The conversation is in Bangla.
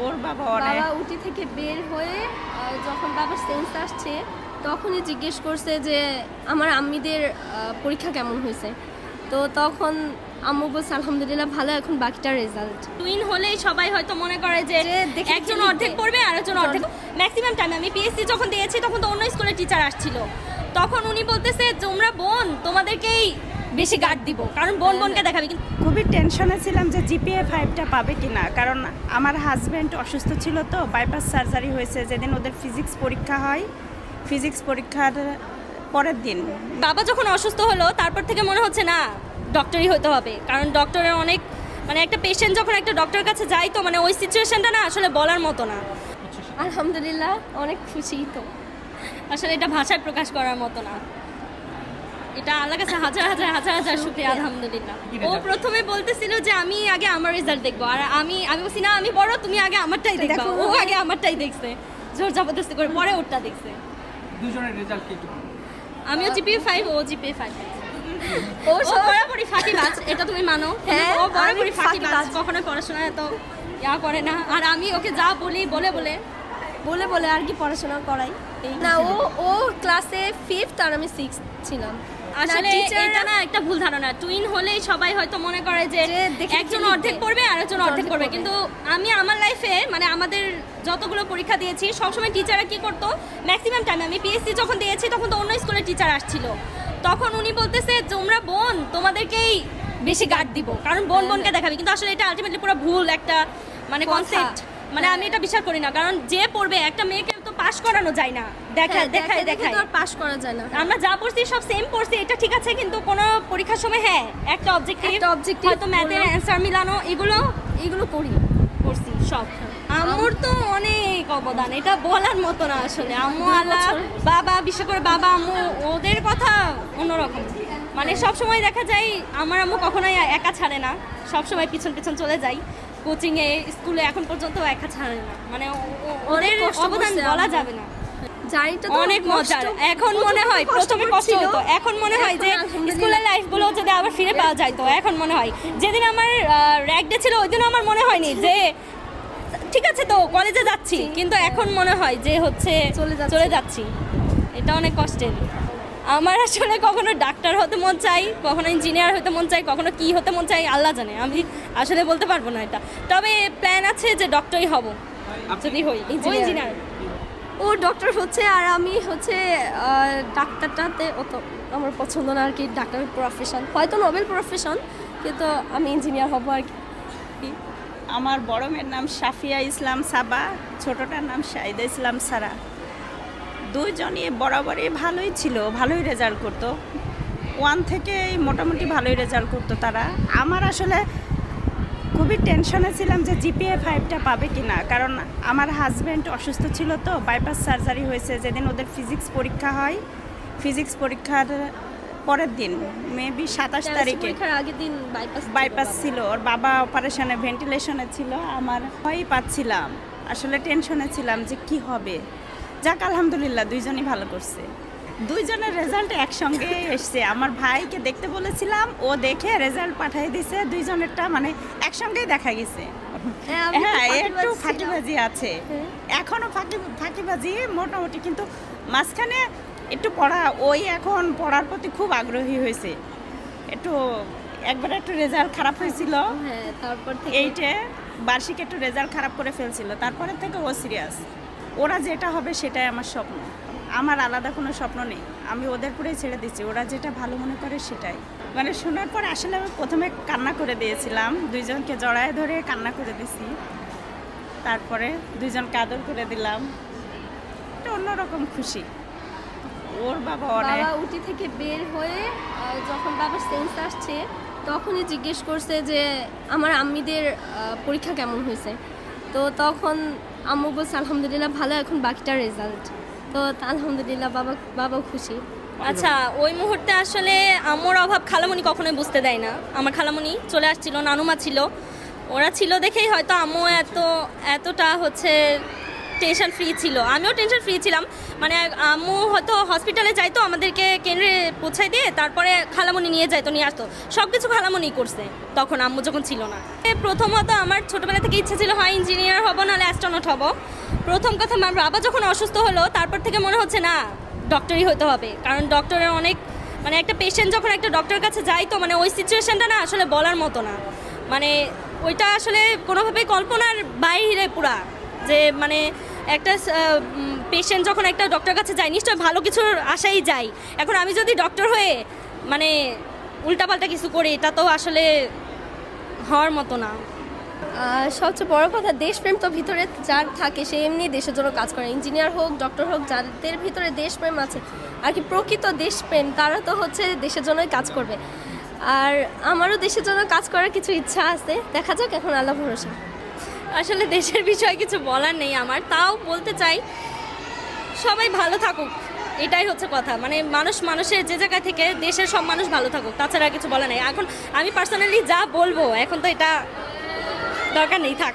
ওর বাবা উটি থেকে বের হয়ে যখন বাবার সেন্স আসছে তখনই জিজ্ঞেস করছে যে আমার আম্মিদের পরীক্ষা কেমন হয়েছে। তো তখন আম্মু বলছে আলহামদুলিল্লাহ ভালো, এখন বাকিটা রেজাল্ট। টুইন হলেই সবাই হয়তো মনে করে যে একজন অর্ধেক পড়বে আর একজন অর্ধেক। ম্যাক্সিমাম টাইম আমি পিএসসি যখন দিয়েছি তখন তো অন্য স্কুলের টিচার আসছিল, তখন উনি বলতেছে তোমরা বোন তোমাদেরকেই বেশি গার্ড দিব, কারণ বোন বোনকে দেখাবে। কিন্তু খুবই টেনশনে ছিলাম যে জিপিএ 5টা পাবে কিনা, কারণ আমার হাজব্যান্ড অসুস্থ ছিল, তো বাইপাস সার্জারি হয়েছে। যেদিন ওদের ফিজিক্স পরীক্ষা হয়, ফিজিক্স পরীক্ষার পরের দিন বাবা যখন অসুস্থ হলো তারপর থেকে মনে হচ্ছে না ডক্টরই হতে হবে, কারণ ডক্টরের অনেক মানে একটা পেশেন্ট যখন একটা ডক্টরের কাছে যায় তো মানে ওই সিচুয়েশনটা না আসলে বলার মতো না। আলহামদুলিল্লাহ অনেক খুশি, তো আসলে এটা ভাষায় প্রকাশ করার মতো না। এটা আল্লাহর কাছে হাজার হাজার হাজার হাজার শুকরিয়া আলহামদুলিল্লাহ। ও প্রথমে বলতেছিল যে আমি আগে আমার রেজাল্ট দেখবো, আর আমি বলছি না আমি বড়, তুমি আগে আমারটাই দেখবা। ও আগে আমারটাই দেখছে, জোর জবরদস্তি করে, পরে ওরটা দেখছে। দুজনের রেজাল্ট কি? আমিও জিপিএ 5, ও জিপিএ 5। ও বরাবরই ফাঁকিবাজ, এটা তুমি মানো? হ্যাঁ, ও বরাবরই ফাঁকিবাজ, কখনোই পড়াশোনা এত ইয়া করে না। আর আমি ওকে যা বলি বলে আর কি পড়াশোনা করাই না। ও ক্লাসে 5th আর আমি 6th ছিলাম। আসলে এটা না একটা ভুল ধারণা। টুইন হলেই সবাই হয়তো মনে করে যে একজন অর্ধেক পড়বে আর একজন অর্ধেক পড়বে, কিন্তু আমি আমার লাইফে মানে আমাদের যতগুলো পরীক্ষা দিয়েছি সবসময় টিচাররা কি করতো, ম্যাক্সিমাম টাইম আমি পিএসসি যখন দিয়েছি তখন তো অন্য স্কুলের টিচার আসছিল, তখন উনি বলতেছে তোমরা বোন তোমাদেরকেই বেশি গার্ড দিব, কারণ বোন বোনকে দেখাবে। কিন্তু আসলে এটা আলটিমেটলি পুরো ভুল একটা মানে কনসেপ্ট। মানে আমি এটা বিশ্বাস করি না, কারণ যে পড়বে একটা মেয়েকে তো পাস করানো যায় না, দেখায় পাস করা যায় না। আমরা যা পড়ছি সব সেম পড়ছি, এটা ঠিক আছে, কিন্তু কোন পরীক্ষার সময় হ্যাঁ একটা অবজেক্টিভ হয়তো ম্যাথের অ্যানসার মিলানো এগুলো করছি সব। আম্মুর তো অনেক অবদান, এটা বলার মতো না আসলে। আম্মু আল্লাহ বাবা, বিশেষ করে বাবা আম্মু, ওদের কথা অন্যরকম। মানে সব সময় দেখা যায় আমার আম্মু কখনোই একা ছাড়ে না, সব সময় পিছন চলে যায় কোচিংয়ে, স্কুলে, এখন পর্যন্ত একা ছাড়ে না। মানে ওদের অবদান বলা যাবে না, অনেক মজার। এখন মনে হয় প্রথমে কষ্ট হতো, এখন মনে হয় যে স্কুলের লাইফগুলো যদি আবার ফিরে পাওয়া যায়। তো এখন মনে হয় যেদিন আমার র্যাক ডে ছিল ওই দিন আমার মনে হয়নি যে ঠিক আছে তো কলেজে যাচ্ছি, কিন্তু এখন মনে হয় যে হচ্ছে চলে যাচ্ছি। এটা অনেক কষ্টের। আমার আসলে কখনো ডাক্তার হতে মন চাই, কখনো ইঞ্জিনিয়ার হতে মন চাই, কখনো কি হতে মন চাই আল্লাহ জানে, আমি আসলে বলতে পারবো না এটা। তবে প্ল্যান আছে যে ডক্টরই হব যদি হই, ইঞ্জিনিয়ার। ও ডক্টর হচ্ছে আর আমি হচ্ছে ডাক্তারটাতে অত আমার পছন্দ না আর কি। ডাক্তারের প্রফেশন হয়তো নোবেল প্রফেশন, কিন্তু আমি ইঞ্জিনিয়ার হব আর কি। আমার বড় মেয়ের নাম সাফিয়া ইসলাম সাবা, ছোটটার নাম শাহিদা ইসলাম সারা। দুইজনই বরাবরই ভালোই ছিল, ভালোই রেজাল্ট করতো, 1 থেকে মোটামুটি ভালোই রেজাল্ট করতো তারা। আমার আসলে খুবই টেনশনে ছিলাম যে জিপিএ 5টা পাবে কিনা, কারণ আমার হাজব্যান্ড অসুস্থ ছিল, তো বাইপাস সার্জারি হয়েছে। যেদিন ওদের ফিজিক্স পরীক্ষা হয়, ফিজিক্স পরীক্ষার পরের দিন মেবি 27 তারিখে আগের দিন বাইপাস ছিল। ওর বাবা অপারেশনে ভেন্টিলেশনে ছিল, আমার ভয়ই পাচ্ছিলাম, আসলে টেনশনে ছিলাম যে কি হবে। যাক আলহামদুলিল্লাহ দুইজনই ভালো করছে, দুইজনের রেজাল্ট একসঙ্গে এসছে। আমার ভাইকে দেখতে বলেছিলাম, ও দেখে রেজাল্ট পাঠিয়ে দিছে, দুইজনেরটা মানে একসঙ্গেই দেখা গেছে। হ্যাঁ একটু ফাঁকিবাজি আছে, এখনও ফাঁকিবাজি মোটামুটি, কিন্তু মাঝখানে একটু ওই এখন পড়ার প্রতি খুব আগ্রহী হয়েছে। একবার একটু রেজাল্ট খারাপ হয়েছিল, তারপর এইটে বার্ষিক একটু রেজাল্ট খারাপ করে ফেলছিল, তারপরে থেকে ও সিরিয়াস। ওরা যেটা হবে সেটাই আমার স্বপ্ন, আমার আলাদা কোনো স্বপ্ন নেই। আমি ওদের পুরেই ছেড়ে দিচ্ছি, ওরা যেটা ভালো মনে করে সেটাই। মানে শোনার পর আসলে আমি প্রথমে কান্না করে দিয়েছিলাম, দুইজনকে জড়ায় ধরে কান্না করে দিছি, তারপরে দুইজনকে আদর করে দিলাম, এটা অন্যরকম খুশি। ওর বাবা উটি থেকে বের হয়ে যখন বাবার সেন্স আসছে তখনই জিজ্ঞেস করছে যে আমার আম্মিদের পরীক্ষা কেমন হয়েছে। তো তখন আম্মু বলছে আলহামদুলিল্লাহ ভালো, এখন বাকিটা রেজাল্ট। তো আলহামদুলিল্লাহ বাবাও খুশি। আচ্ছা, ওই মুহূর্তে আসলে আম্মুর অভাব খালামণি কখনোই বুঝতে দেয় না। আমার খালামণি চলে আসছিল, নানুমা ছিল, ওরা ছিল দেখেই হয়তো আম্মু এতটা হচ্ছে টেনশন ফ্রি ছিল। আমিও টেনশন ফ্রি ছিলাম, মানে আম্মু হয়তো হসপিটালে যাইতো, আমাদেরকে কেন্দ্রে পৌঁছাই দিয়ে তারপরে খালামণি নিয়ে যাইতো, নিয়ে আসতো, সব কিছু খালামণি করছে তখন, আম্মু যখন ছিল না। প্রথমত আমার ছোটোবেলা থেকে ইচ্ছা ছিল হয় ইঞ্জিনিয়ার হবো নাহলে অ্যাস্ট্রোনট হবো। প্রথম কথা আমার বাবা যখন অসুস্থ হলো তারপর থেকে মনে হচ্ছে না ডক্টরই হতে হবে, কারণ ডক্টরের অনেক মানে একটা পেশেন্ট যখন একটা ডক্টরের কাছে যায় তো মানে ওই সিচুয়েশনটা না আসলে বলার মতো না, মানে ওইটা আসলে কোনোভাবেই কল্পনার বাইরে পুরা, যে মানে একটা পেশেন্ট যখন একটা ডক্টরের কাছে যায় নিশ্চয়ই ভালো কিছুর আশাই যায়। এখন আমি যদি ডক্টর হয়ে মানে উল্টাপাল্টা কিছু করি এটা তো আসলে হওয়ার মতো না। সবচেয়ে বড় কথা দেশপ্রেম তো ভিতরে যার থাকে সে এমনি দেশের জন্য কাজ করে, ইঞ্জিনিয়ার হোক ডক্টর হোক, যাদের ভিতরে দেশপ্রেম আছে আর কি প্রকৃত দেশপ্রেম তারা তো হচ্ছে দেশের জন্যই কাজ করবে। আর আমারও দেশের জন্য কাজ করার কিছু ইচ্ছা আছে, দেখা যাক এখন আল্লাহ ভরসা। আসলে দেশের বিষয়ে কিছু বলার নেই আমার, তাও বলতে চাই সবাই ভালো থাকুক, এটাই হচ্ছে কথা। মানে মানুষের যে জায়গা থেকে দেশের সব মানুষ ভালো থাকুক, তাছাড়া কিছু বলা নেই। এখন আমি পার্সোনালি যা বলবো এখন তো এটা দরকার নেই, থাক।